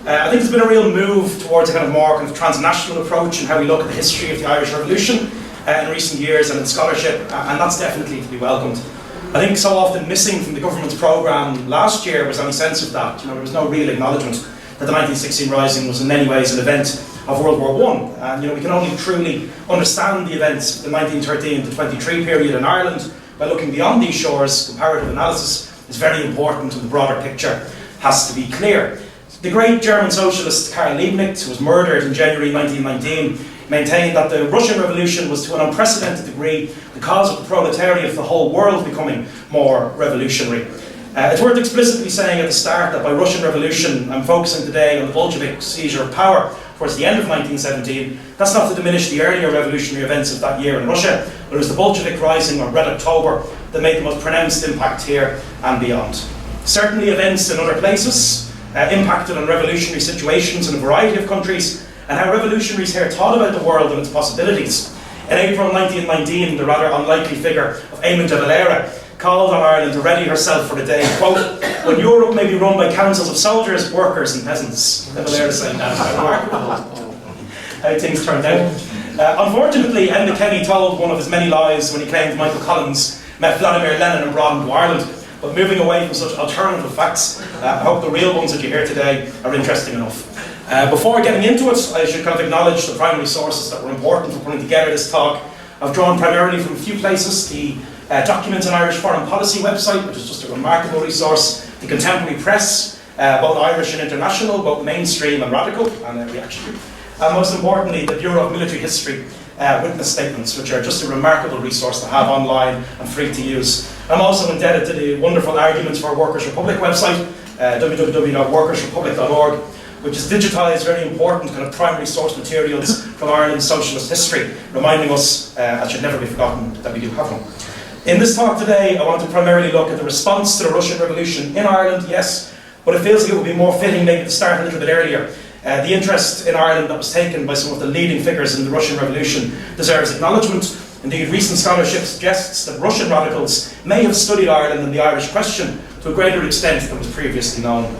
I think there's been a real move towards a kind of more kind of transnational approach in how we look at the history of the Irish Revolution in recent years and in scholarship, and that's definitely to be welcomed. I think so often missing from the government's programme last year was any sense of that. There was no real acknowledgement that the 1916 Rising was in many ways an event of World War I. And we can only truly understand the events of the 1913 to 23 period in Ireland by looking beyond these shores. Comparative analysis is very important and the broader picture has to be clear. The great German socialist Karl Liebknecht, who was murdered in January 1919, maintained that the Russian Revolution was to an unprecedented degree the cause of the proletariat of the whole world becoming more revolutionary. It's worth explicitly saying at the start that by Russian Revolution, I'm focusing today on the Bolshevik seizure of power towards the end of 1917. That's not to diminish the earlier revolutionary events of that year in Russia, but it was the Bolshevik Rising or Red October that made the most pronounced impact here and beyond. Certainly events in other places impacted on revolutionary situations in a variety of countries and how revolutionaries here thought about the world and its possibilities. In April 1919, the rather unlikely figure of Eamon de Valera called on Ireland to ready herself for the day, quote, when Europe may be run by councils of soldiers, workers and peasants. De Valera saying that. Remarkable how things turned out. Unfortunately, Enda Kenny told one of his many lies when he claimed Michael Collins met Vladimir Lenin and brought him to Ireland. But moving away from such alternative facts, I hope the real ones that you hear today are interesting enough. Before getting into it, I should kind of acknowledge the primary sources that were important for putting together this talk. I've drawn primarily from a few places: the Documents on Irish Foreign Policy website, which is just a remarkable resource, the Contemporary Press, both Irish and international, both mainstream and radical, and reactionary, and most importantly, the Bureau of Military History witness statements, which are just a remarkable resource to have online and free to use. I'm also indebted to the wonderful Arguments for a Workers' Republic website, www.workersrepublic.org, which has digitised very important kind of primary source materials from Ireland's socialist history, reminding us, it should never be forgotten, that we do have one. In this talk today, I want to primarily look at the response to the Russian Revolution in Ireland, yes, but it feels like it would be more fitting maybe to start a little bit earlier. The interest in Ireland that was taken by some of the leading figures in the Russian Revolution deserves acknowledgement. Indeed, recent scholarship suggests that Russian radicals may have studied Ireland and the Irish question to a greater extent than was previously known.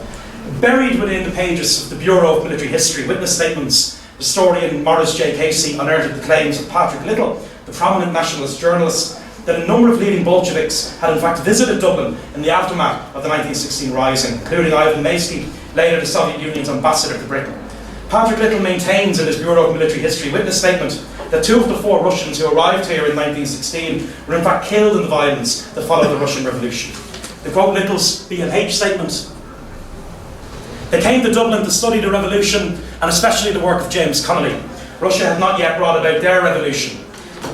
Buried within the pages of the Bureau of Military History witness statements, historian Maurice J. Casey unearthed the claims of Patrick Little, the prominent nationalist journalist, that a number of leading Bolsheviks had in fact visited Dublin in the aftermath of the 1916 Rising, including Ivan Maysky, later the Soviet Union's ambassador to Britain. Patrick Little maintains in his Bureau of Military History witness statement that 2 of the 4 Russians who arrived here in 1916 were in fact killed in the violence that followed the Russian Revolution. To quote Little's B&H statement, "They came to Dublin to study the revolution and especially the work of James Connolly. Russia had not yet brought about their revolution.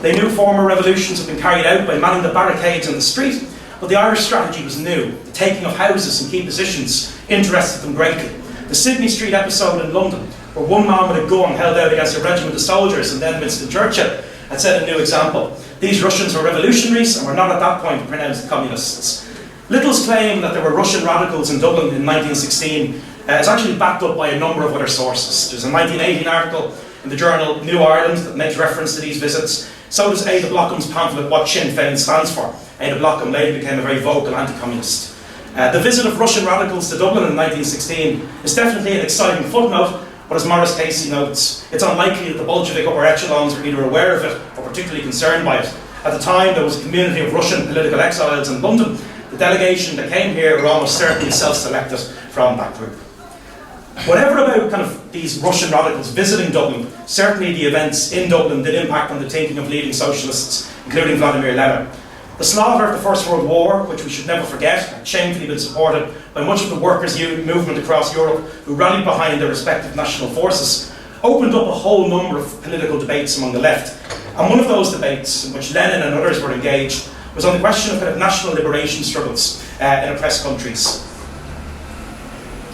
They knew former revolutions had been carried out by manning the barricades in the street, but the Irish strategy was new. The taking of houses and key positions interested them greatly. The Sydney Street episode in London, where one man with a gun held out against a regiment of soldiers and then Winston Churchill, had set a new example. These Russians were revolutionaries and were not at that point pronounced communists." Little's claim that there were Russian radicals in Dublin in 1916 is actually backed up by a number of other sources. There's a 1918 article in the journal New Ireland that makes reference to these visits. So does Ada Blockham's pamphlet What Sinn Féin Stands For. Ada Blockham later became a very vocal anti-communist. The visit of Russian radicals to Dublin in 1916 is definitely an exciting footnote, but as Maurice Casey notes, it's unlikely that the Bolshevik upper echelons were either aware of it or particularly concerned by it. At the time, there was a community of Russian political exiles in London. The delegation that came here were almost certainly self-selected from that group. Whatever about kind of these Russian radicals visiting Dublin, certainly the events in Dublin did impact on the thinking of leading socialists, including Vladimir Lenin. The slaughter of the First World War, which we should never forget, had shamefully been supported by much of the workers' movement across Europe who rallied behind their respective national forces, opened up a whole number of political debates among the left. And one of those debates, in which Lenin and others were engaged, was on the question of kind of national liberation struggles in oppressed countries.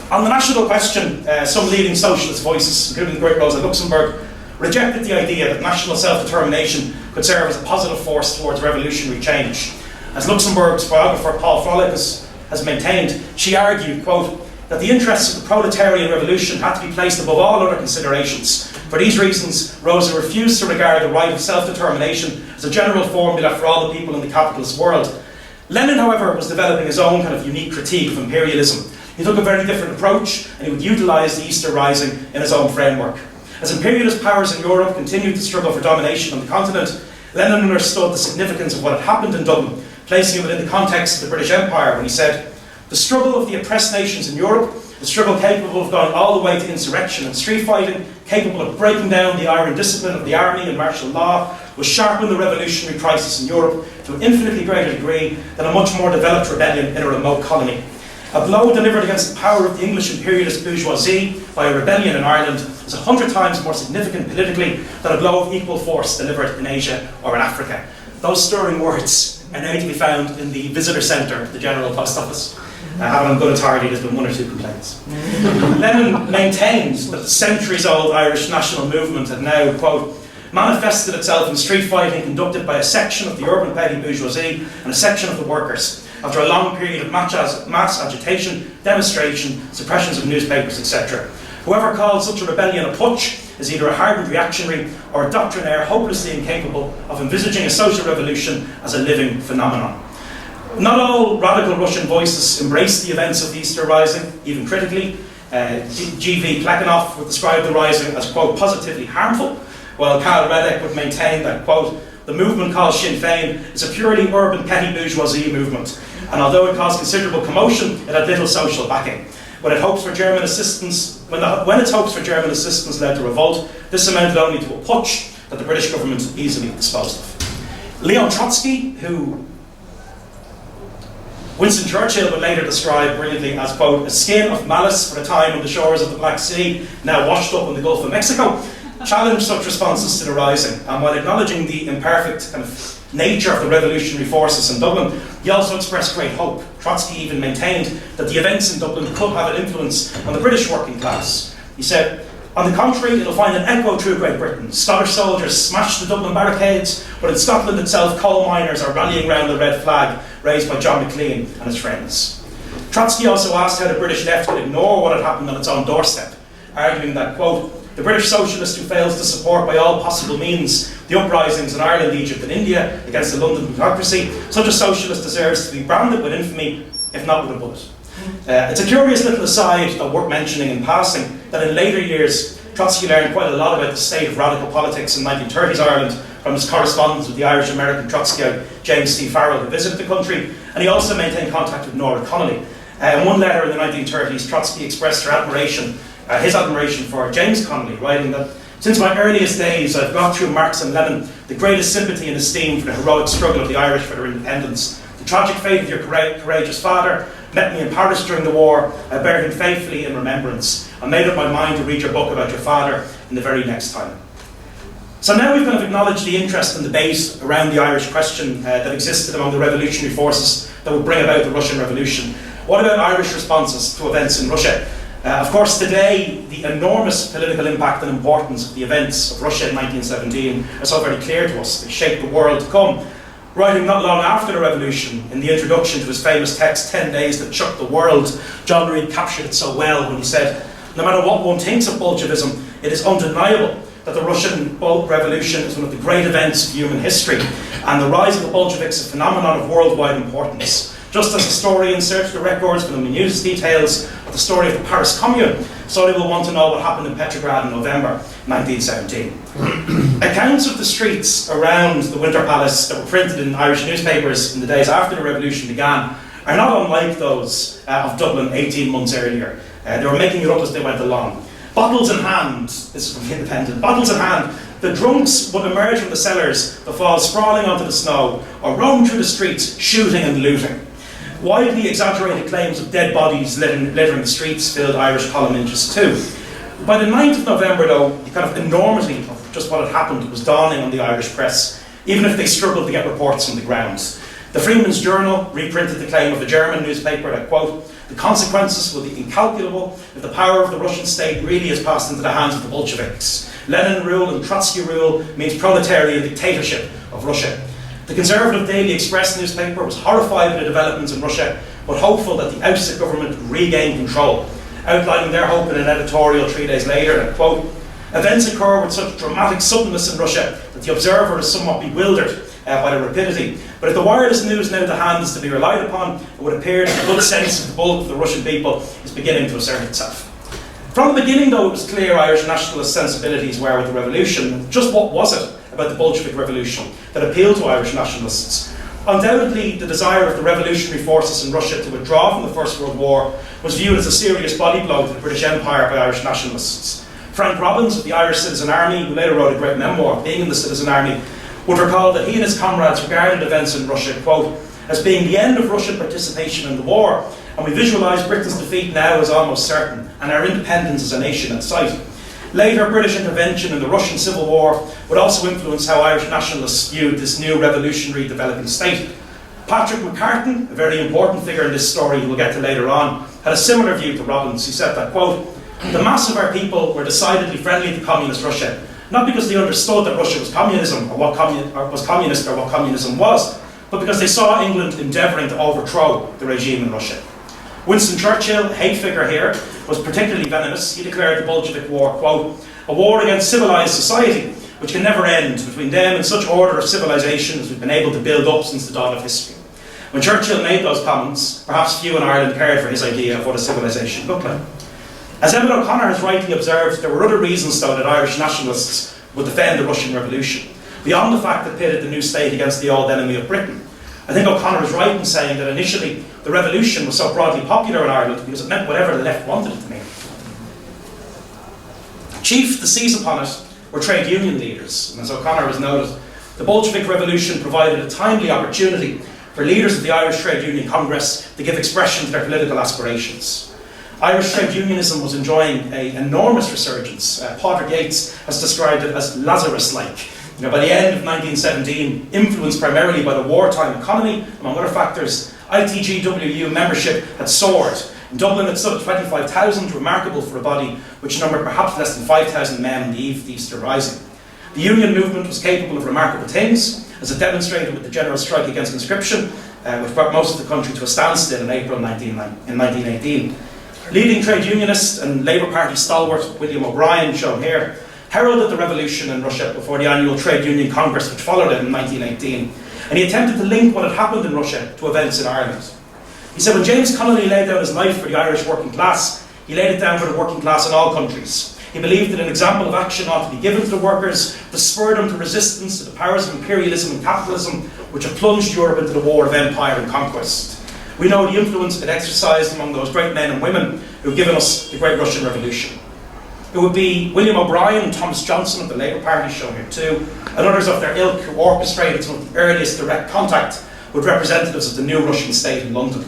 On the national question, some leading socialist voices, including the great Rosa Luxemburg, rejected the idea that national self-determination could serve as a positive force towards revolutionary change. As Luxemburg's biographer Paul Froelich has maintained, she argued, quote, that the interests of the proletarian revolution had to be placed above all other considerations. For these reasons, Rosa refused to regard the right of self-determination as a general formula for all the people in the capitalist world. Lenin, however, was developing his own kind of unique critique of imperialism. He took a very different approach, and he would utilise the Easter Rising in his own framework. As imperialist powers in Europe continued to struggle for domination on the continent, Lenin understood the significance of what had happened in Dublin, placing it within the context of the British Empire when he said, "The struggle of the oppressed nations in Europe, a struggle capable of going all the way to insurrection and street fighting, capable of breaking down the iron discipline of the army and martial law, will sharpen the revolutionary crisis in Europe to an infinitely greater degree than a much more developed rebellion in a remote colony. A blow delivered against the power of the English imperialist bourgeoisie by a rebellion in Ireland is 100 times more significant politically than a blow of equal force delivered in Asia or in Africa." Those stirring words are now to be found in the visitor centre of the General Post Office. I have it on good authority, there's been one or two complaints. Lenin maintained that the centuries-old Irish national movement had now, quote, "manifested itself in street fighting conducted by a section of the urban petty bourgeoisie and a section of the workers, after a long period of mass agitation, demonstration, suppressions of newspapers, etc. Whoever calls such a rebellion a putsch is either a hardened reactionary or a doctrinaire hopelessly incapable of envisaging a social revolution as a living phenomenon." Not all radical Russian voices embraced the events of the Easter Rising, even critically. G.V. Plekhanov would describe the rising as, quote, "positively harmful," while Karl Radek would maintain that, quote, "the movement called Sinn Féin is a purely urban petty bourgeoisie movement, and although it caused considerable commotion, it had little social backing. When its hopes for German assistance led to revolt, this amounted only to a putsch that the British government easily disposed of." Leon Trotsky, who Winston Churchill would later describe brilliantly as, quote, "a skin of malice for a time on the shores of the Black Sea, now washed up in the Gulf of Mexico," challenged such responses to the rising, and while acknowledging the imperfect kind of nature of the revolutionary forces in Dublin, he also expressed great hope. Trotsky even maintained that the events in Dublin could have an influence on the British working class. He said, "On the contrary, it'll find an echo through Great Britain. Scottish soldiers smashed the Dublin barricades, but in Scotland itself, coal miners are rallying round the red flag raised by John McLean and his friends." Trotsky also asked how the British left could ignore what had happened on its own doorstep, arguing that, quote, "the British socialist who fails to support by all possible means the uprisings in Ireland, Egypt and India against the London bureaucracy, such a socialist deserves to be branded with infamy, if not with a bullet." It's a curious little aside worth mentioning in passing that in later years Trotsky learned quite a lot about the state of radical politics in 1930s Ireland from his correspondence with the Irish-American Trotskyite James C. Farrell, who visited the country, and he also maintained contact with Nora Connolly. In one letter in the 1930s, Trotsky expressed his admiration for James Connolly, writing that, "Since my earliest days, I've got through Marx and Lenin the greatest sympathy and esteem for the heroic struggle of the Irish for their independence. The tragic fate of your courageous father met me in Paris during the war. I bear him faithfully in remembrance. I made up my mind to read your book about your father in the very next time." So now we've kind of acknowledged the interest and debate around the Irish question that existed among the revolutionary forces that would bring about the Russian Revolution. What about Irish responses to events in Russia? Of course, today, the enormous political impact and importance of the events of Russia in 1917 are so very clear to us. They shaped the world to come. Writing not long after the revolution, in the introduction to his famous text, 10 Days That Shook the World, John Reid captured it so well when he said, "No matter what one thinks of Bolshevism, it is undeniable that the Russian Revolution is one of the great events of human history, and the rise of the Bolsheviks a phenomenon of worldwide importance. Just as historians search the records for the minute details of the story of the Paris Commune, so they will want to know what happened in Petrograd in November 1917. Accounts of the streets around the Winter Palace that were printed in Irish newspapers in the days after the revolution began are not unlike those of Dublin 18 months earlier. They were making it up as they went along. Bottles in hand, this is from The Independent, bottles in hand, the drunks would emerge from the cellars, the fall sprawling onto the snow, or roam through the streets, shooting and looting. Widely exaggerated claims of dead bodies littering the streets filled Irish column inches too. By the 9th of November, though, the kind of enormity of just what had happened was dawning on the Irish press, even if they struggled to get reports from the ground. The Freeman's Journal reprinted the claim of a German newspaper that, quote, "the consequences will be incalculable if the power of the Russian state really is passed into the hands of the Bolsheviks. Lenin rule and Trotsky rule means proletarian dictatorship of Russia." The conservative Daily Express newspaper was horrified by the developments in Russia, but hopeful that the ousted government would regain control, outlining their hope in an editorial 3 days later that, quote, "events occur with such dramatic suddenness in Russia that the observer is somewhat bewildered by the rapidity. But if the wireless news now to hand is to be relied upon, it would appear that the good sense of the bulk of the Russian people is beginning to assert itself. From the beginning, though, it was clear Irish nationalist sensibilities were with the revolution. Just what was it about the Bolshevik Revolution that appealed to Irish nationalists? Undoubtedly, the desire of the revolutionary forces in Russia to withdraw from the First World War was viewed as a serious body blow to the British Empire by Irish nationalists. Frank Robbins of the Irish Citizen Army, who later wrote a great memoir, Being in the Citizen Army, would recall that he and his comrades regarded events in Russia, quote, as being the end of Russian participation in the war, and we visualise Britain's defeat now as almost certain, and our independence as a nation at sight. Later, British intervention in the Russian Civil War would also influence how Irish nationalists viewed this new revolutionary developing state. Patrick Mccarton, a very important figure in this story who we'll get to later on, had a similar view to Robbins. He said that, quote, the mass of our people were decidedly friendly to communist Russia, not because they understood that Russia was communism or was communist or what communism was, but because they saw England endeavouring to overthrow the regime in Russia. Winston Churchill, a hate figure here, was particularly venomous. He declared the Bolshevik War, quote, a war against civilised society, which can never end, between them and such order of civilisation as we've been able to build up since the dawn of history. When Churchill made those comments, perhaps few in Ireland cared for his idea of what a civilisation looked like. As Emmet O'Connor has rightly observed, there were other reasons, though, that Irish nationalists would defend the Russian Revolution, beyond the fact that pitted the new state against the old enemy of Britain. I think O'Connor is right in saying that initially the revolution was so broadly popular in Ireland because it meant whatever the left wanted it to mean. Chief to seize upon it were trade union leaders, and as O'Connor has noted, the Bolshevik Revolution provided a timely opportunity for leaders of the Irish Trade Union Congress to give expression to their political aspirations. Irish trade unionism was enjoying an enormous resurgence. Padraig Yates has described it as Lazarus-like. By the end of 1917, influenced primarily by the wartime economy, among other factors, ITGWU membership had soared. In Dublin, it stood at 25,000, remarkable for a body which numbered perhaps less than 5,000 men on the eve of the Easter Rising. The union movement was capable of remarkable things, as it demonstrated with the general strike against conscription, which brought most of the country to a standstill in April 1918. Leading trade unionist and Labour Party stalwart William O'Brien, shown here, heralded the revolution in Russia before the annual Trade Union Congress which followed it in 1918, and he attempted to link what had happened in Russia to events in Ireland. He said when James Connolly laid down his life for the Irish working class, he laid it down for the working class in all countries. He believed that an example of action ought to be given to the workers to spur them to resistance to the powers of imperialism and capitalism which have plunged Europe into the war of empire and conquest. We know the influence it exercised among those great men and women who have given us the Great Russian Revolution. It would be William O'Brien and Thomas Johnson of the Labour Party, shown here too, and others of their ilk who orchestrated some of the earliest direct contact with representatives of the new Russian state in London.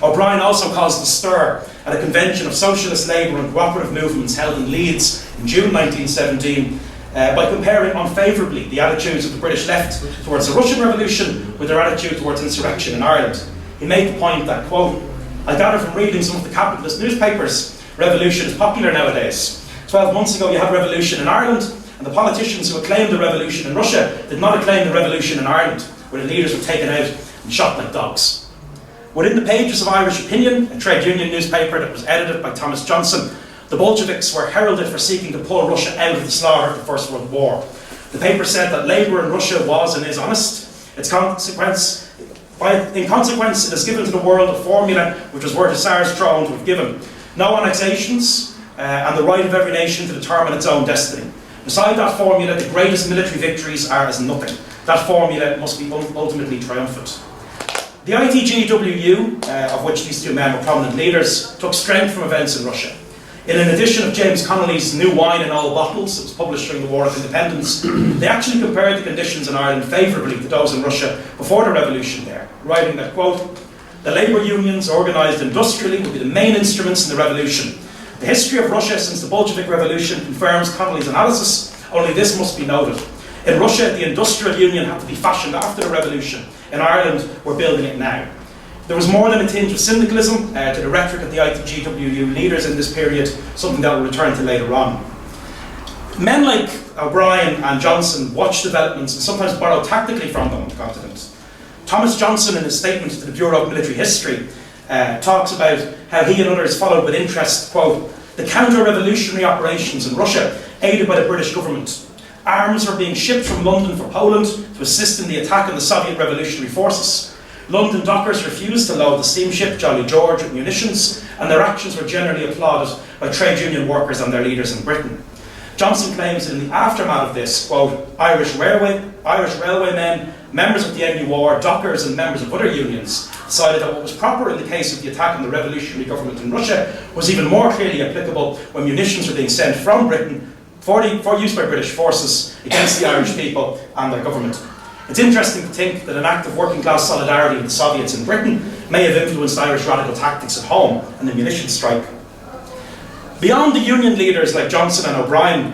O'Brien also caused a stir at a convention of socialist, labour and cooperative movements held in Leeds in June 1917 by comparing unfavourably the attitudes of the British left towards the Russian Revolution with their attitude towards insurrection in Ireland. He made the point that, quote, I gather from reading some of the capitalist newspapers, revolution is popular nowadays. 12 months ago you had revolution in Ireland, and the politicians who acclaimed the revolution in Russia did not acclaim the revolution in Ireland, where the leaders were taken out and shot like dogs. Within the pages of Irish Opinion, a trade union newspaper that was edited by Thomas Johnson, the Bolsheviks were heralded for seeking to pull Russia out of the slaughter of the First World War. The paper said that labour in Russia was and is honest. In consequence, it has given to the world a formula which was worth a Tsar's throne to have given. No annexations and the right of every nation to determine its own destiny. Beside that formula, the greatest military victories are as nothing. That formula must be ultimately triumphant. The ITGWU, of which these two men were prominent leaders, took strength from events in Russia. In an edition of James Connolly's New Wine in Old Bottles, that was published during the War of Independence, they actually compared the conditions in Ireland favourably to those in Russia before the revolution there, writing that, quote, the labour unions organised industrially will be the main instruments in the revolution. The history of Russia since the Bolshevik Revolution confirms Connolly's analysis, only this must be noted. In Russia, the industrial union had to be fashioned after the revolution. In Ireland, we're building it now. There was more than a tinge of syndicalism to the rhetoric of the ITGWU leaders in this period, something that we'll return to later on. Men like O'Brien and Johnson watched developments and sometimes borrowed tactically from them on the continent. Thomas Johnson, in his statement to the Bureau of Military History, talks about how he and others followed with interest, quote, the counter-revolutionary operations in Russia, aided by the British government. Arms were being shipped from London for Poland to assist in the attack on the Soviet revolutionary forces. London dockers refused to load the steamship Jolly George with munitions, and their actions were generally applauded by trade union workers and their leaders in Britain. Johnson claims that in the aftermath of this, quote, Irish railwaymen, members of the NUR, dockers and members of other unions decided that what was proper in the case of the attack on the revolutionary government in Russia was even more clearly applicable when munitions were being sent from Britain for use by British forces against the Irish people and their government. It's interesting to think that an act of working class solidarity with the Soviets in Britain may have influenced Irish radical tactics at home and the munitions strike. Beyond the union leaders like Johnson and O'Brien,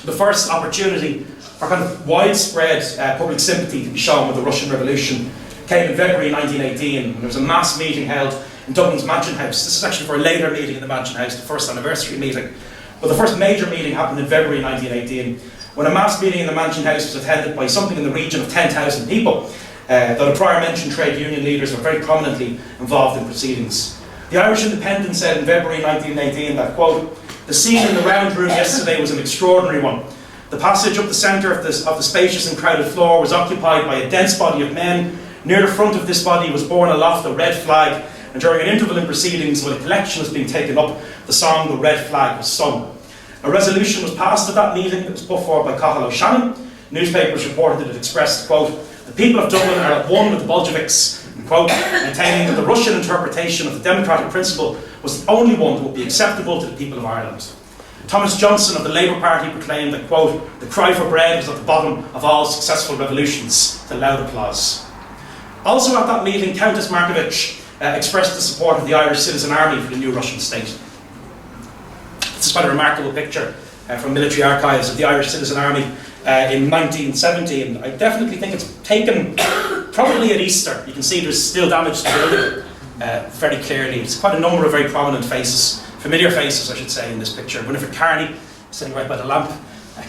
the first opportunity for kind of widespread public sympathy to be shown with the Russian Revolution came in February 1918, when there was a mass meeting held in Dublin's Mansion House. This is actually for a later meeting in the Mansion House, the first anniversary meeting. But the first major meeting happened in February 1918, when a mass meeting in the Mansion House was attended by something in the region of 10,000 people, though the prior mentioned trade union leaders were very prominently involved in proceedings. The Irish Independent said in February 1918 that, quote, the scene in the round room yesterday was an extraordinary one. The passage up the centre of the spacious and crowded floor was occupied by a dense body of men. Near the front of this body was borne aloft a red flag, and during an interval in proceedings when a collection was being taken up, the song The Red Flag was sung. A resolution was passed at that meeting that was put forward by Cathal O'Shannon. Newspapers reported that it expressed, quote, the people of Dublin are at one with the Bolsheviks, quote, maintaining that the Russian interpretation of the democratic principle was the only one that would be acceptable to the people of Ireland. Thomas Johnson of the Labour Party proclaimed that, quote, the cry for bread was at the bottom of all successful revolutions, to loud applause. Also at that meeting, Countess Markovich expressed the support of the Irish Citizen Army for the new Russian state. This is quite a remarkable picture from military archives of the Irish Citizen Army in 1970, and I definitely think it's taken probably at Easter. You can see there's still damage to the building very clearly. It's quite a number of very prominent faces, familiar faces I should say, in this picture. Winifred Carney, sitting right by the lamp,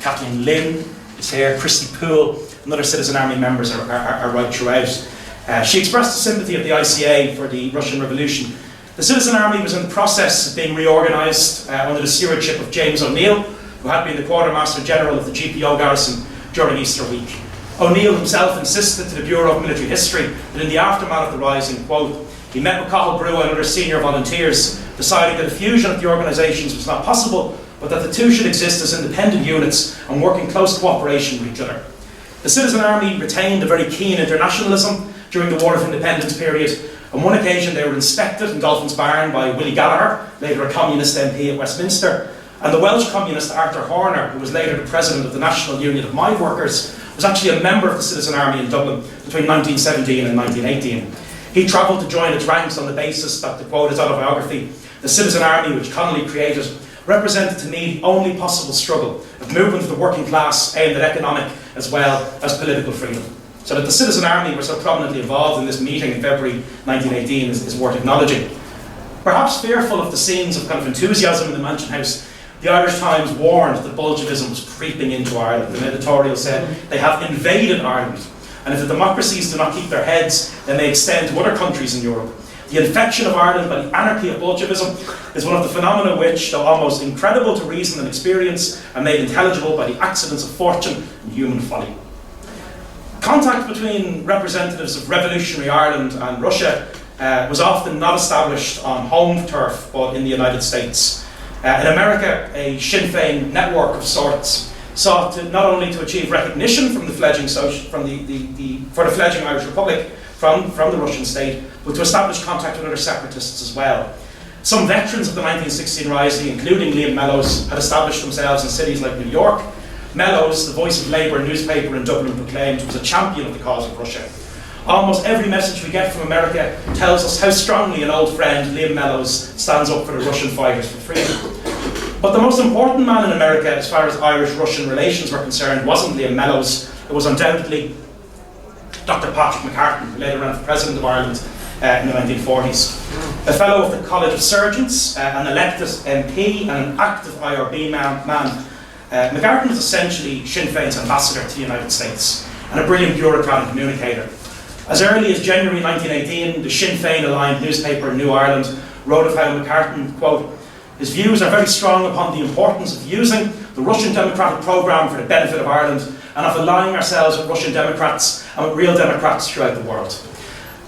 Kathleen Lynn is here, Christy Poole, and other Citizen Army members are right throughout. She expressed the sympathy of the ICA for the Russian Revolution. The Citizen Army was in the process of being reorganised under the stewardship of James O'Neill, who had been the Quartermaster General of the GPO garrison during Easter week. O'Neill himself insisted to the Bureau of Military History that in the aftermath of the rising, quote, he met with Cathal Brugha and other senior volunteers, deciding that a fusion of the organisations was not possible, but that the two should exist as independent units and work in close cooperation with each other. The Citizen Army retained a very keen internationalism during the War of Independence period. On one occasion they were inspected in Dolphin's Barn by Willie Gallagher, later a communist MP at Westminster, and the Welsh communist Arthur Horner, who was later the president of the National Union of Mine Workers, was actually a member of the Citizen Army in Dublin between 1917 and 1918. He travelled to join its ranks on the basis that, to quote his autobiography, the Citizen Army which Connolly created represented to me the only possible struggle of movement of the working class aimed at economic as well as political freedom. So that the Citizen Army were so prominently involved in this meeting in February 1918 is worth acknowledging. Perhaps fearful of the scenes of kind of enthusiasm in the Mansion House, the Irish Times warned that Bolshevism was creeping into Ireland. An editorial said, they have invaded Ireland, and if the democracies do not keep their heads, they may extend to other countries in Europe. The infection of Ireland by the anarchy of Bolshevism is one of the phenomena which, though almost incredible to reason and experience, are made intelligible by the accidents of fortune and human folly. Contact between representatives of revolutionary Ireland and Russia was often not established on home turf, but in the United States. In America, a Sinn Féin network of sorts sought to not only to achieve recognition from the fledgling for the fledgling Irish Republic from the Russian state, but to establish contact with other separatists as well. Some veterans of the 1916 Rising, including Liam Mellows, had established themselves in cities like New York. Mellows, the Voice of Labour newspaper in Dublin, proclaimed was a champion of the cause of Russia. Almost every message we get from America tells us how strongly an old friend, Liam Mellows, stands up for the Russian fighters for freedom. But the most important man in America, as far as Irish-Russian relations were concerned, wasn't Liam Mellows. It was undoubtedly Dr. Patrick Mccarton, who later ran for President of Ireland in the 1940s. A fellow of the College of Surgeons, an elected MP and an active IRB man, Mccarton was essentially Sinn Féin's ambassador to the United States and a brilliant bureaucrat and communicator. As early as January 1918, the Sinn Féin-aligned newspaper New Ireland wrote of how Mccarton, quote, His views are very strong upon the importance of using the Russian democratic programme for the benefit of Ireland and of aligning ourselves with Russian democrats and with real democrats throughout the world.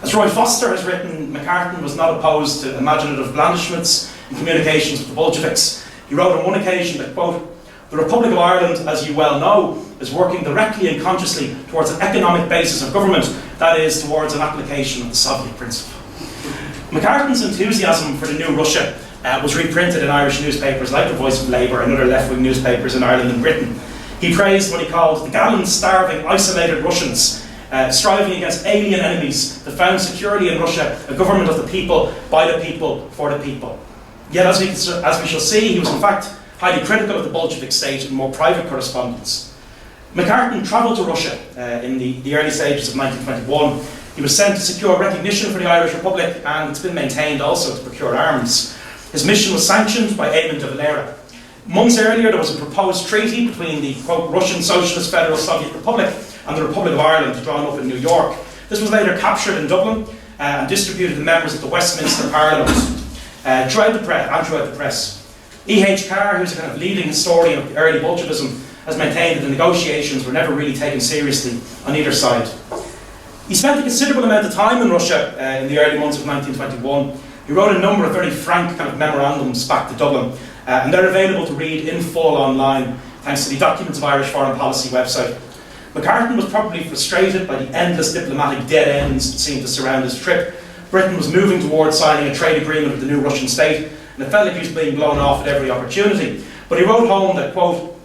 As Roy Foster has written, Mccarton was not opposed to imaginative blandishments in communications with the Bolsheviks. He wrote on one occasion that, quote, "The Republic of Ireland, as you well know, is working directly and consciously towards an economic basis of government, that is, towards an application of the Soviet principle." Mccarton's enthusiasm for the new Russia was reprinted in Irish newspapers like the Voice of Labour and other left-wing newspapers in Ireland and Britain. He praised what he called the gallant, starving, isolated Russians, striving against alien enemies that found securely in Russia a government of the people, by the people, for the people. Yet, as we shall see, he was in fact highly critical of the Bolshevik state in more private correspondence. Mccarton travelled to Russia in the early stages of 1921. He was sent to secure recognition for the Irish Republic, and it's been maintained also to procure arms. His mission was sanctioned by Eamon de Valera. Months earlier, there was a proposed treaty between the, quote, Russian Socialist Federal Soviet Republic and the Republic of Ireland, drawn up in New York. This was later captured in Dublin and distributed to members of the Westminster Parliament throughout the press. E.H. Carr, who's a kind of leading historian of the early Bolshevism, has maintained that the negotiations were never really taken seriously on either side. He spent a considerable amount of time in Russia in the early months of 1921. He wrote a number of very frank kind of memorandums back to Dublin, and they're available to read in full online thanks to the Documents of Irish Foreign Policy website. Mccarton was probably frustrated by the endless diplomatic dead ends that seemed to surround his trip. Britain was moving towards signing a trade agreement with the new Russian state, and it felt like he was being blown off at every opportunity. But he wrote home that, quote,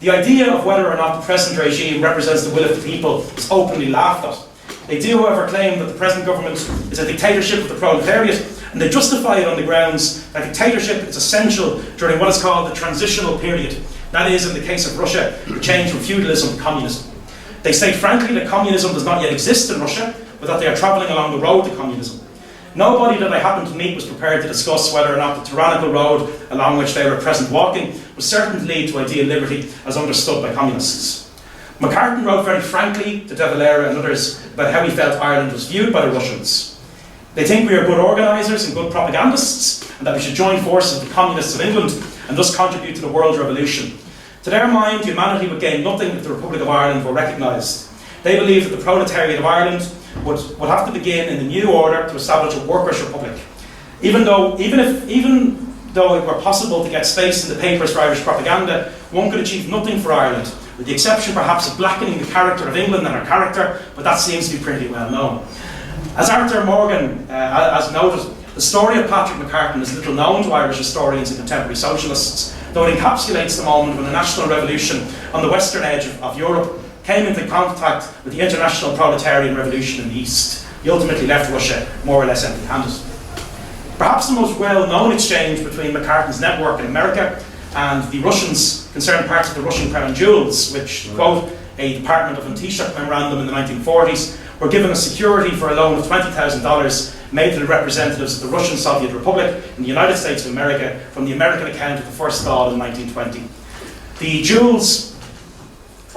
"The idea of whether or not the present regime represents the will of the people is openly laughed at. They do, however, claim that the present government is a dictatorship of the proletariat, and they justify it on the grounds that dictatorship is essential during what is called the transitional period. That is, in the case of Russia, the change from feudalism to communism. They state frankly that communism does not yet exist in Russia, but that they are travelling along the road to communism. Nobody that I happened to meet was prepared to discuss whether or not the tyrannical road along which they were at present walking was certain to lead to ideal liberty as understood by communists." Mccarton wrote very frankly to de Valera and others about how he felt Ireland was viewed by the Russians. "They think we are good organisers and good propagandists, and that we should join forces with the communists of England and thus contribute to the world revolution. To their mind, humanity would gain nothing if the Republic of Ireland were recognised. They believe that the proletariat of Ireland would have to begin in the new order to establish a workers' republic. Even though it were possible to get space in the papers for Irish propaganda, one could achieve nothing for Ireland, with the exception perhaps of blackening the character of England and our character, but that seems to be pretty well known." As Arthur Morgan has noted, the story of Patrick Mccarton is little known to Irish historians and contemporary socialists, though it encapsulates the moment when the national revolution on the western edge of Europe came into contact with the international proletarian revolution in the East. He ultimately left Russia more or less empty-handed. Perhaps the most well-known exchange between Mccarton's network in America and the Russians concerned parts of the Russian crown jewels, which, quote, a Department of Taoiseach memorandum in the 1940s, were given as security for a loan of $20,000 made to the representatives of the Russian Soviet Republic in the United States of America from the American account of the First Dawn in 1920. The jewels,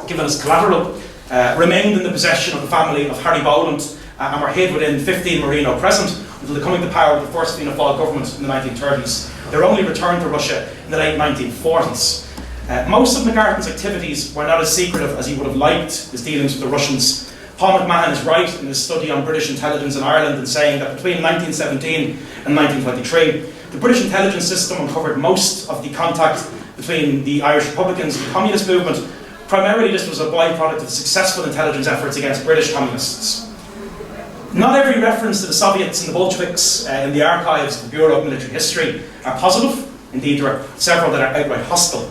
given as collateral, remained in the possession of the family of Harry Boland and were hid within 15 Marino Crescent until the coming to power of the first Fianna Fáil government in the 1930s. They were only returned to Russia in the late 1940s. Most of Mccarton's activities were not as secretive as he would have liked his dealings with the Russians. Paul McMahon is right in his study on British intelligence in Ireland in saying that between 1917 and 1923, the British intelligence system uncovered most of the contact between the Irish Republicans and the Communist movement. Primarily, this was a byproduct of successful intelligence efforts against British communists. Not every reference to the Soviets and the Bolsheviks in the archives of the Bureau of Military History are positive. Indeed, there are several that are outright hostile.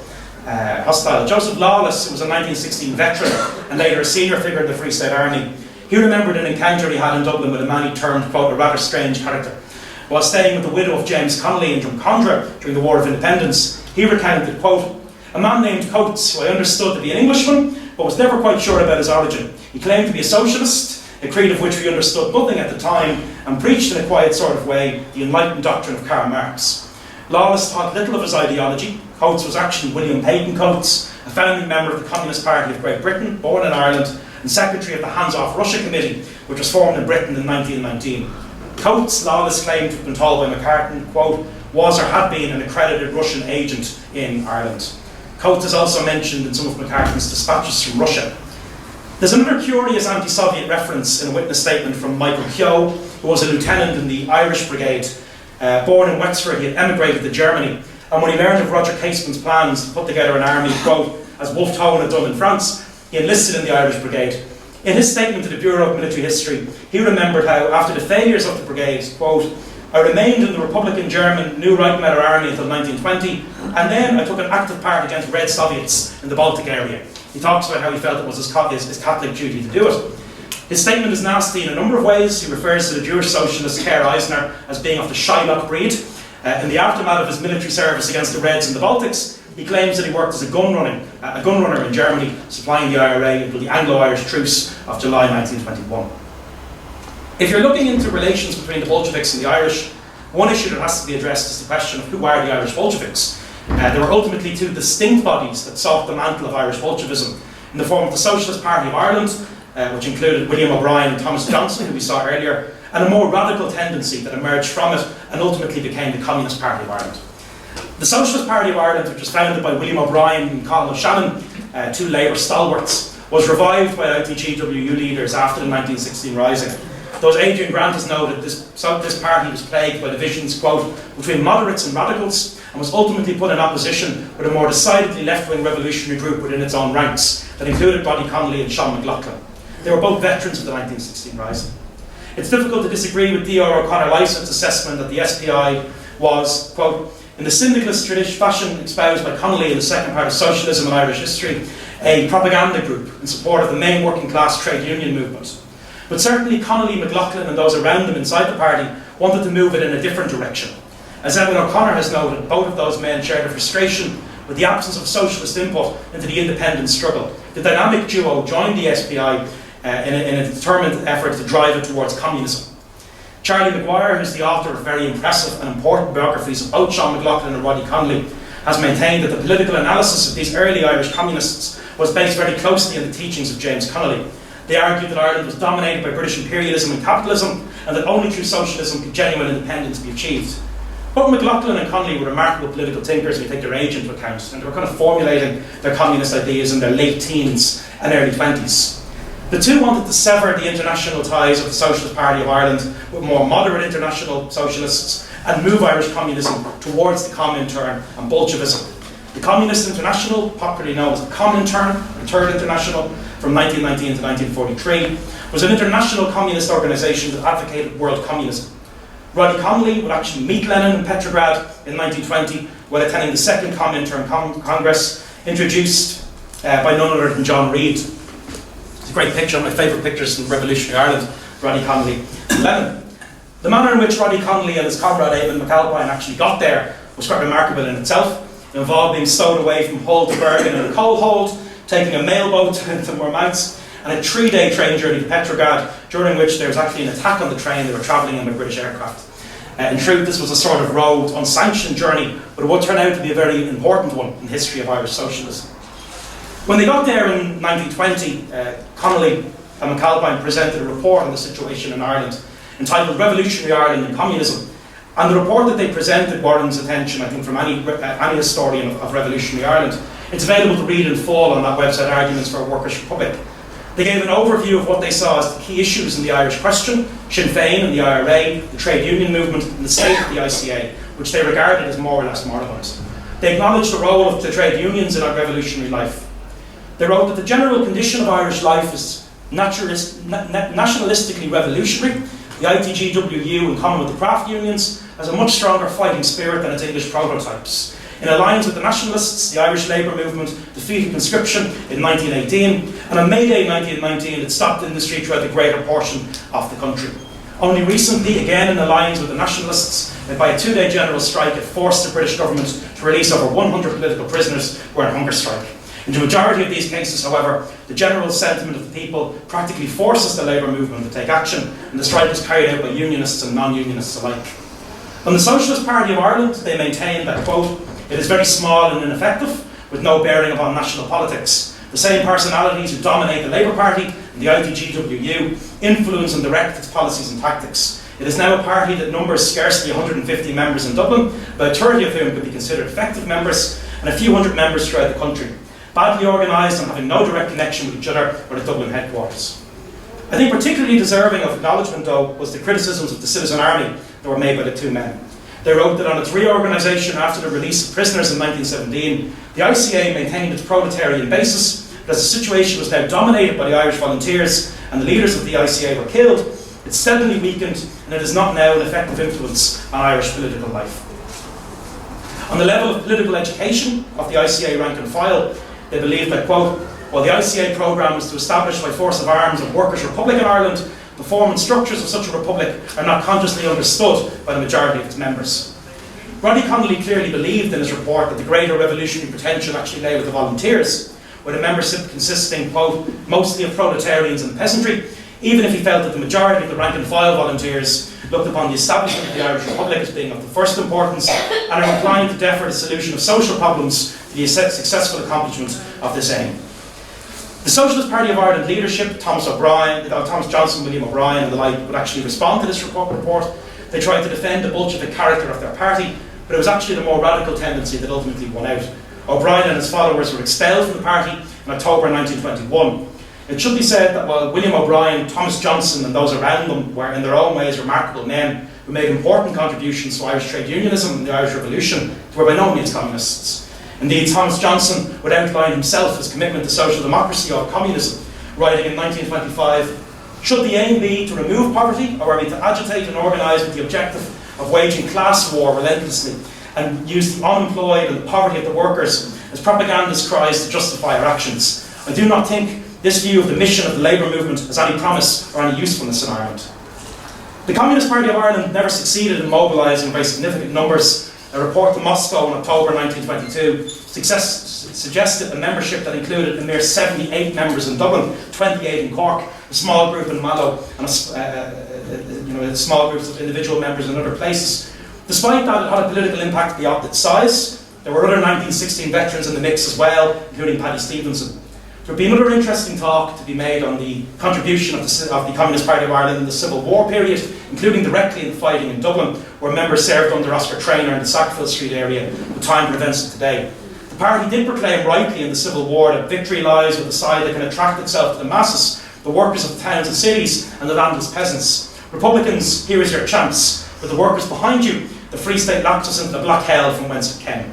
Joseph Lawless, who was a 1916 veteran and later a senior figure in the Free State Army, he remembered an encounter he had in Dublin with a man he termed, quote, a rather strange character. While staying with the widow of James Connolly in Drumcondra during the War of Independence, he recounted, quote, a man named Coates, who I understood to be an Englishman, but was never quite sure about his origin. He claimed to be a socialist, a creed of which we understood nothing at the time, and preached in a quiet sort of way the enlightened doctrine of Karl Marx. Lawless thought little of his ideology. Coates was actually William Peyton Coates, a founding member of the Communist Party of Great Britain, born in Ireland, and secretary of the Hands-Off Russia Committee, which was formed in Britain in 1919. Coates, Lawless claimed to have been told by Mccarton, quote, was or had been an accredited Russian agent in Ireland. Coates is also mentioned in some of Mccarton's dispatches from Russia. There's another curious anti-Soviet reference in a witness statement from Michael Keogh, who was a lieutenant in the Irish Brigade. Born in Wexford, he had emigrated to Germany, and when he learned of Roger Casement's plans to put together an army, quote, as Wolfe Tone had done in France, he enlisted in the Irish Brigade. In his statement to the Bureau of Military History, he remembered how, after the failures of the brigade, quote, I remained in the Republican German New Reich Matter Army until 1920, and then I took an active part against Red Soviets in the Baltic area. He talks about how he felt it was his Catholic duty to do it. His statement is nasty in a number of ways. He refers to the Jewish socialist Kerr Eisner as being of the Shylock breed. In the aftermath of his military service against the Reds in the Baltics, he claims that he worked as a gun runner in Germany, supplying the IRA until the Anglo-Irish Truce of July 1921. If you're looking into relations between the Bolsheviks and the Irish, one issue that has to be addressed is the question of who are the Irish Bolsheviks. There were ultimately two distinct bodies that sought the mantle of Irish Bolshevism in the form of the Socialist Party of Ireland, which included William O'Brien and Thomas Johnson, who we saw earlier, and a more radical tendency that emerged from it and ultimately became the Communist Party of Ireland. The Socialist Party of Ireland, which was founded by William O'Brien and Colin O'Shannon, two Labour stalwarts, was revived by ITGWU leaders after the 1916 Rising. Though as Adrian Grant has noted, this party was plagued by divisions, quote, between moderates and radicals, and was ultimately put in opposition with a more decidedly left-wing revolutionary group within its own ranks that included Roddy Connolly and Sean McLaughlin. They were both veterans of the 1916 Rising. It's difficult to disagree with D.R. O'Connor-Lyson's assessment that the SPI was, quote, in the syndicalist tradition fashion espoused by Connolly in the second part of Socialism and Irish History, a propaganda group in support of the main working class trade union movement. But certainly Connolly, McLaughlin and those around them inside the party wanted to move it in a different direction. As Evan O'Connor has noted, both of those men shared a frustration with the absence of socialist input into the independence struggle. The dynamic duo joined the SPI in a determined effort to drive it towards communism. Charlie Maguire, who's the author of very impressive and important biographies of both Sean McLaughlin and Roddy Connolly, has maintained that the political analysis of these early Irish communists was based very closely on the teachings of James Connolly. They argued that Ireland was dominated by British imperialism and capitalism, and that only through socialism could genuine independence be achieved. Both McLaughlin and Connolly were remarkable political thinkers if you take their age into account, and they were kind of formulating their communist ideas in their late teens and early 20s. The two wanted to sever the international ties of the Socialist Party of Ireland with more moderate international socialists and move Irish communism towards the Comintern and Bolshevism. The Communist International, popularly known as the Comintern, the Third International, from 1919 to 1943, was an international communist organisation that advocated world communism. Roddy Connolly would actually meet Lenin in Petrograd in 1920 while attending the Second Comintern Congress, introduced by none other than John Reid. It's a great picture, one of my favourite pictures from revolutionary Ireland, Roddy Connolly and Lenin. The manner in which Roddy Connolly and his comrade Eamon McAlpine actually got there was quite remarkable in itself. It involved being stowed away from Hull to Bergen in a coal hold, taking a mailboat to Moormount, and a 3-day train journey to Petrograd, during which there was actually an attack on the train. They were travelling in by British aircraft. In truth, this was a sort of road, unsanctioned journey, but it would turn out to be a very important one in the history of Irish socialism. When they got there in 1920, Connolly and McAlpine presented a report on the situation in Ireland, entitled Revolutionary Ireland and Communism. And the report that they presented warrants attention, I think, from any historian of revolutionary Ireland. It's available to read in full on that website, Arguments for a Workers' Republic. They gave an overview of what they saw as the key issues in the Irish question, Sinn Féin and the IRA, the trade union movement, and the state of the ICA, which they regarded as more or less moralised. They acknowledged the role of the trade unions in our revolutionary life. They wrote that the general condition of Irish life is nationalistically revolutionary. The ITGWU, in common with the craft unions, has a much stronger fighting spirit than its English prototypes. In alliance with the nationalists, the Irish Labour movement defeated conscription in 1918, and on May Day 1919 it stopped industry throughout the greater portion of the country. Only recently, again in alliance with the nationalists, by a 2-day general strike, it forced the British government to release over 100 political prisoners who were on hunger strike. In the majority of these cases, however, the general sentiment of the people practically forces the labour movement to take action, and the strike was carried out by unionists and non-unionists alike. On the Socialist Party of Ireland, they maintain that, quote, it is very small and ineffective, with no bearing upon national politics. The same personalities who dominate the Labour Party and the ITGWU influence and direct its policies and tactics. It is now a party that numbers scarcely 150 members in Dublin, about 30 of whom could be considered effective members, and a few hundred members throughout the country, badly organised and having no direct connection with each other or the Dublin headquarters. I think particularly deserving of acknowledgement, though, was the criticisms of the Citizen Army that were made by the two men. They wrote that on its reorganisation after the release of prisoners in 1917, the ICA maintained its proletarian basis, but as the situation was now dominated by the Irish volunteers and the leaders of the ICA were killed, it steadily weakened and it is not now an effective influence on Irish political life. On the level of political education of the ICA rank and file, they believed that, quote, while the ICA programme was to establish by force of arms a workers' republic in Ireland, the form and structures of such a republic are not consciously understood by the majority of its members. Roddy Connolly clearly believed in his report that the greater revolutionary potential actually lay with the volunteers, with a membership consisting, quote, mostly of proletarians and peasantry, even if he felt that the majority of the rank and file volunteers looked upon the establishment of the Irish Republic as being of the first importance and are inclined to defer the solution of social problems to the successful accomplishment of this aim. The Socialist Party of Ireland leadership, Thomas Johnson, William O'Brien and the like, would actually respond to this report. They tried to defend the Bolshevik character of their party, but it was actually the more radical tendency that ultimately won out. O'Brien and his followers were expelled from the party in October 1921. It should be said that while William O'Brien, Thomas Johnson and those around them were in their own ways remarkable men who made important contributions to Irish trade unionism and the Irish Revolution, they were by no means communists. Indeed, Thomas Johnson would outline himself his commitment to social democracy or communism, writing in 1925, should the aim be to remove poverty, or are we to agitate and organise with the objective of waging class war relentlessly and use the unemployed and the poverty of the workers as propagandist cries to justify our actions? I do not think this view of the mission of the labour movement has any promise or any usefulness in Ireland. The Communist Party of Ireland never succeeded in mobilising very significant numbers. A report to Moscow in October 1922 suggested a membership that included a mere 78 members in Dublin, 28 in Cork, a small group in Mallow, and small groups of individual members in other places. Despite that, it had a political impact beyond its size. There were other 1916 veterans in the mix as well, including Paddy Stevenson. There would be another interesting talk to be made on the contribution of the Communist Party of Ireland in the Civil War period, including directly in the fighting in Dublin, where members served under Oscar Traynor in the Sackville Street area, with time for events of today. The party did proclaim rightly in the Civil War that victory lies with the side that can attract itself to the masses, the workers of the towns and cities, and the landless peasants. Republicans, here is your chance. With the workers behind you, the Free State locked us into the black hell from whence it came.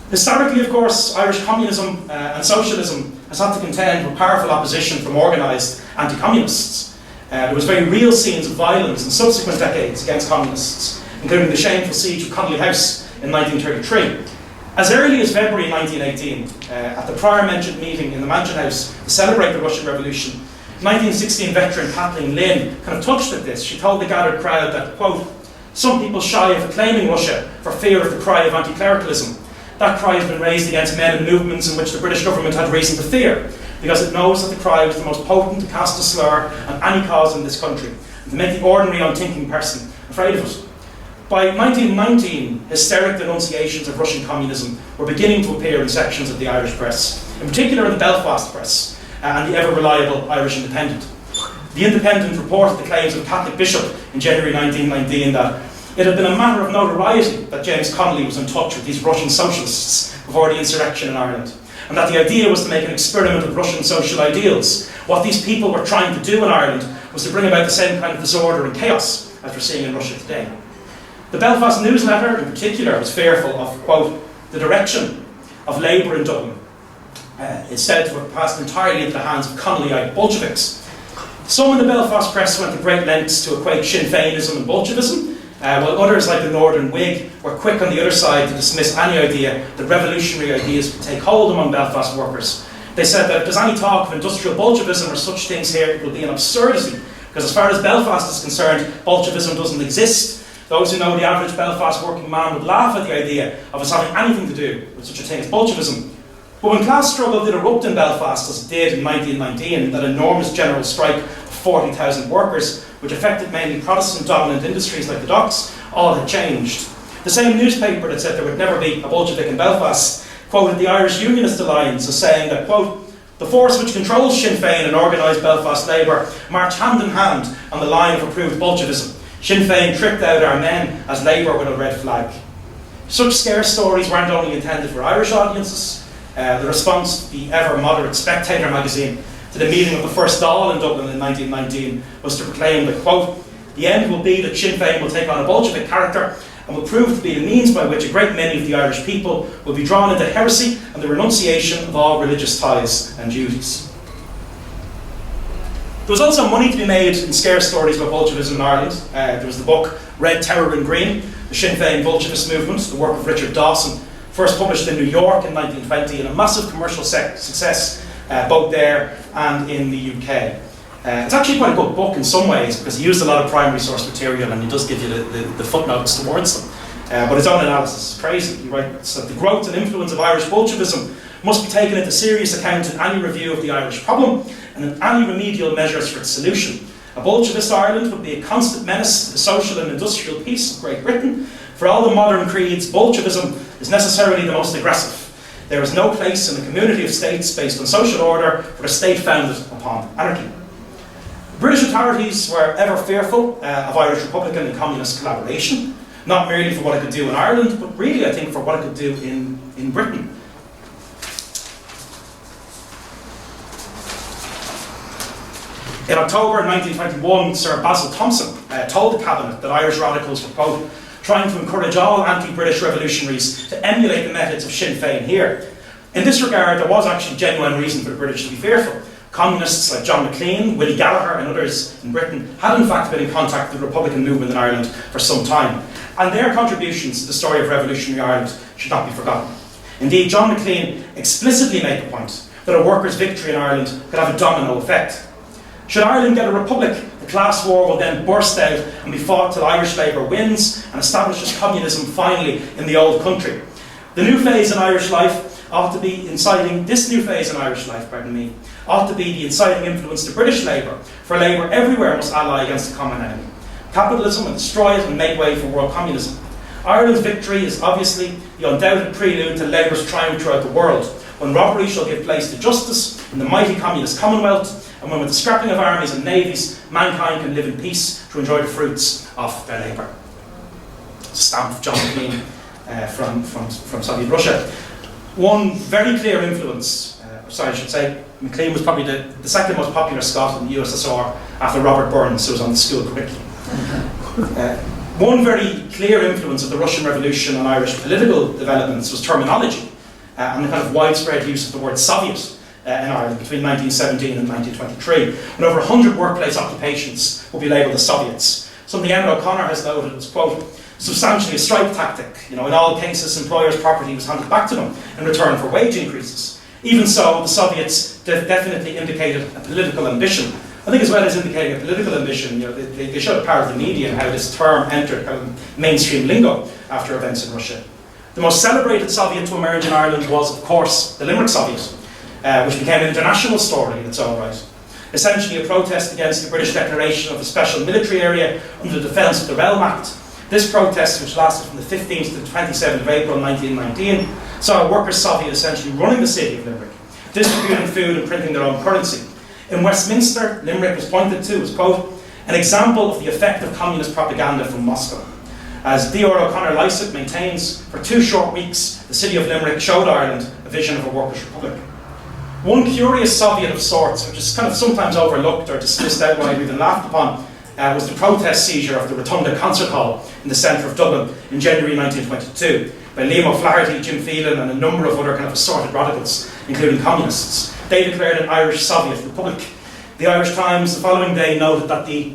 Historically, of course, Irish communism and socialism has had to contend with powerful opposition from organised anti-communists. There was very real scenes of violence in subsequent decades against communists, including the shameful siege of Connolly House in 1933. As early as February 1918, at the prior mentioned meeting in the Mansion House to celebrate the Russian Revolution, 1916 veteran Kathleen Lynn kind of touched at this. She told the gathered crowd that, quote, some people shy of acclaiming Russia for fear of the cry of anti-clericalism. That cry has been raised against men and movements in which the British government had reason to fear, because it knows that the cry was the most potent to cast a slur on any cause in this country, and to make the ordinary unthinking person afraid of it. By 1919, hysteric denunciations of Russian communism were beginning to appear in sections of the Irish press, in particular in the Belfast press, and the ever-reliable Irish Independent. The Independent reported the claims of a Catholic bishop in January 1919 that it had been a matter of notoriety that James Connolly was in touch with these Russian socialists before the insurrection in Ireland, and that the idea was to make an experiment of Russian social ideals. What these people were trying to do in Ireland was to bring about the same kind of disorder and chaos as we're seeing in Russia today. The Belfast newsletter, in particular, was fearful of, quote, the direction of labour in Dublin. It's said to have passed entirely into the hands of Connollyite Bolsheviks. Some in the Belfast press went to great lengths to equate Sinn Féinism and Bolshevism, while others, like the Northern Whig, were quick on the other side to dismiss any idea that revolutionary ideas could take hold among Belfast workers. They said that if there's any talk of industrial Bolshevism or such things here, it will be an absurdity, because as far as Belfast is concerned, Bolshevism doesn't exist. Those who know the average Belfast working man would laugh at the idea of us having anything to do with such a thing as Bolshevism. But when class struggle did erupt in Belfast, as it did in 1919, that enormous general strike of 40,000 workers, which affected mainly Protestant-dominant industries like the docks, all had changed. The same newspaper that said there would never be a Bolshevik in Belfast quoted the Irish Unionist Alliance as saying that, quote, the force which controls Sinn Féin and organised Belfast labour march hand in hand on the line of approved Bolshevism. Sinn Féin tricked out our men as Labour with a red flag. Such scare stories weren't only intended for Irish audiences. The response to the ever-moderate Spectator magazine to the meeting of the first Dáil in Dublin in 1919 was to proclaim that, quote, "The end will be that Sinn Féin will take on a Bolshevik character and will prove to be the means by which a great many of the Irish people will be drawn into heresy and the renunciation of all religious ties and duties." There was also money to be made in scare stories about Bolshevism in Ireland. There was the book Red Terror in Green, the Sinn Féin Bolshevist Movement, the work of Richard Dawson, first published in New York in 1920, and a massive commercial success both there and in the UK. It's actually quite a good book in some ways because he used a lot of primary source material and he does give you the footnotes towards them. But his own analysis is crazy. He writes that the growth and influence of Irish Bolshevism must be taken into serious account in any review of the Irish problem and in any remedial measures for its solution. A Bolshevist Ireland would be a constant menace to the social and industrial peace of Great Britain. For all the modern creeds, Bolshevism is necessarily the most aggressive. There is no place in a community of states based on social order for a state founded upon anarchy. British authorities were ever fearful of Irish Republican and Communist collaboration, not merely for what it could do in Ireland, but really, I think, for what it could do in Britain. In October 1921, Sir Basil Thompson told the Cabinet that Irish radicals were, quote, trying to encourage all anti-British revolutionaries to emulate the methods of Sinn Féin here. In this regard, there was actually genuine reason for the British to be fearful. Communists like John Maclean, Willie Gallagher and others in Britain had in fact been in contact with the Republican movement in Ireland for some time, and their contributions to the story of revolutionary Ireland should not be forgotten. Indeed, John Maclean explicitly made the point that a workers' victory in Ireland could have a domino effect. Should Ireland get a republic, the class war will then burst out and be fought till Irish Labour wins and establishes communism finally in the old country. This new phase in Irish life ought to be the inciting influence to British Labour, for Labour everywhere must ally against the common enemy. Capitalism will destroy it and make way for world communism. Ireland's victory is obviously the undoubted prelude to Labour's triumph throughout the world, when robbery shall give place to justice in the mighty communist commonwealth, and when with the scrapping of armies and navies, mankind can live in peace to enjoy the fruits of their labour. Stamp of John Maclean from Soviet Russia. One very clear influence, Maclean was probably the second most popular Scot in the USSR after Robert Burns, who was on the school curriculum. One very clear influence of the Russian Revolution on Irish political developments was terminology and the kind of widespread use of the word Soviet in Ireland between 1917 and 1923, when over 100 workplace occupations will be labelled as Soviets. Something Emmett O'Connor has noted as, quote, substantially a strike tactic. In all cases, employers' property was handed back to them in return for wage increases. Even so, the Soviets definitely indicated a political ambition. I think as well as indicating a political ambition, they showed the power of the media and how this term entered kind of mainstream lingo after events in Russia. The most celebrated Soviet to emerge in Ireland was, of course, the Limerick Soviet, which became an international story in its own right. Essentially a protest against the British declaration of a special military area under the Defence of the Realm Act. This protest, which lasted from the 15th to the 27th of April 1919, saw a workers' Soviet essentially running the city of Limerick, distributing food and printing their own currency. In Westminster, Limerick was pointed to as, quote, an example of the effect of communist propaganda from Moscow. As D.R. O'Connor-Lycett maintains, for 2 short weeks, the city of Limerick showed Ireland a vision of a workers' republic. One curious Soviet of sorts, which is kind of sometimes overlooked or dismissed outright or even laughed upon, was the protest seizure of the Rotunda Concert Hall in the centre of Dublin in January 1922 by Liam O'Flaherty, Jim Phelan and a number of other kind of assorted radicals, including communists. They declared an Irish Soviet Republic. The Irish Times the following day noted that the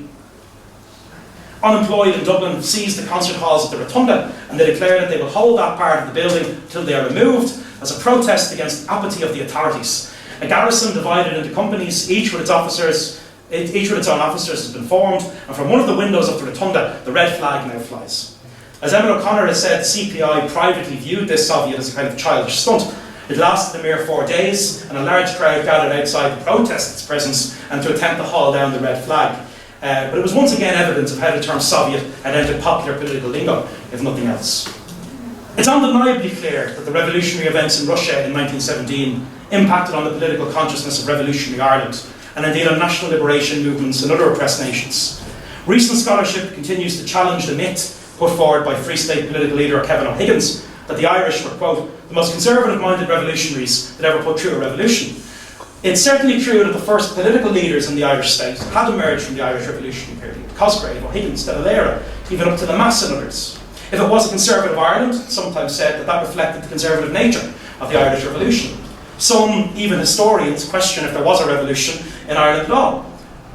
unemployed in Dublin seized the concert halls at the Rotunda, and they declared that they will hold that part of the building until they are removed as a protest against the apathy of the authorities. A garrison divided into companies, each with its own officers has been formed, and from one of the windows of the Rotunda, the red flag now flies. As Emmett O'Connor has said, CPI privately viewed this Soviet as a kind of childish stunt. It lasted a mere 4 days, and a large crowd gathered outside to protest its presence and to attempt to haul down the red flag. But it was once again evidence of how the term Soviet had entered popular political lingo, if nothing else. It's undeniably clear that the revolutionary events in Russia in 1917 impacted on the political consciousness of revolutionary Ireland, and indeed on national liberation movements in other oppressed nations. Recent scholarship continues to challenge the myth put forward by Free State political leader Kevin O'Higgins that the Irish were, quote, the most conservative-minded revolutionaries that ever put through a revolution. It's certainly true that the first political leaders in the Irish state had emerged from the Irish revolutionary period: Cosgrave, O'Higgins, De Valera, even up to the Mass and others. If it was a conservative Ireland, sometimes said that that reflected the conservative nature of the Irish Revolution. Some, even historians, question if there was a revolution in Ireland at all.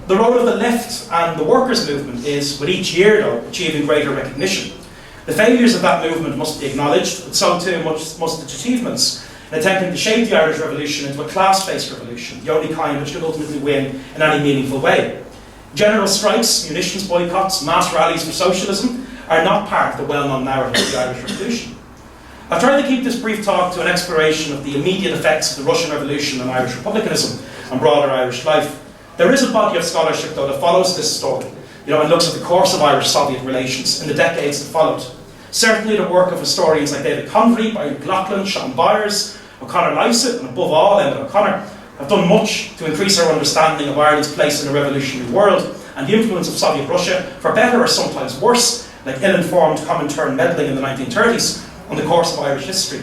The role of the left and the workers' movement is, with each year though, achieving greater recognition. The failures of that movement must be acknowledged, but so too must its achievements, in attempting to shape the Irish Revolution into a class-based revolution, the only kind which could ultimately win in any meaningful way. General strikes, munitions boycotts, mass rallies for socialism are not part of the well-known narrative of the Irish Revolution. I've tried to keep this brief talk to an exploration of the immediate effects of the Russian Revolution on Irish republicanism and broader Irish life. There is a body of scholarship, though, that follows this story, and looks at the course of Irish-Soviet relations in the decades that followed. Certainly the work of historians like David Convery, Barry McLaughlin, Sean Byers, O'Connor Lycett, and above all, Emmett O'Connor, have done much to increase our understanding of Ireland's place in the revolutionary world and the influence of Soviet Russia, for better or sometimes worse, like ill-informed Comintern meddling in the 1930s, on the course of Irish history.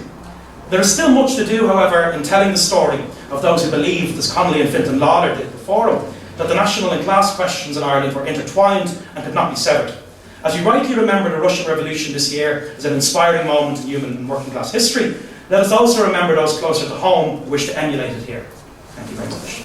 There is still much to do, however, in telling the story of those who believed, as Connolly and Fintan Lawler did before him, that the national and class questions in Ireland were intertwined and could not be severed. As we rightly remember the Russian Revolution this year as an inspiring moment in human and working class history, let us also remember those closer to home who wish to emulate it here. Thank you very much.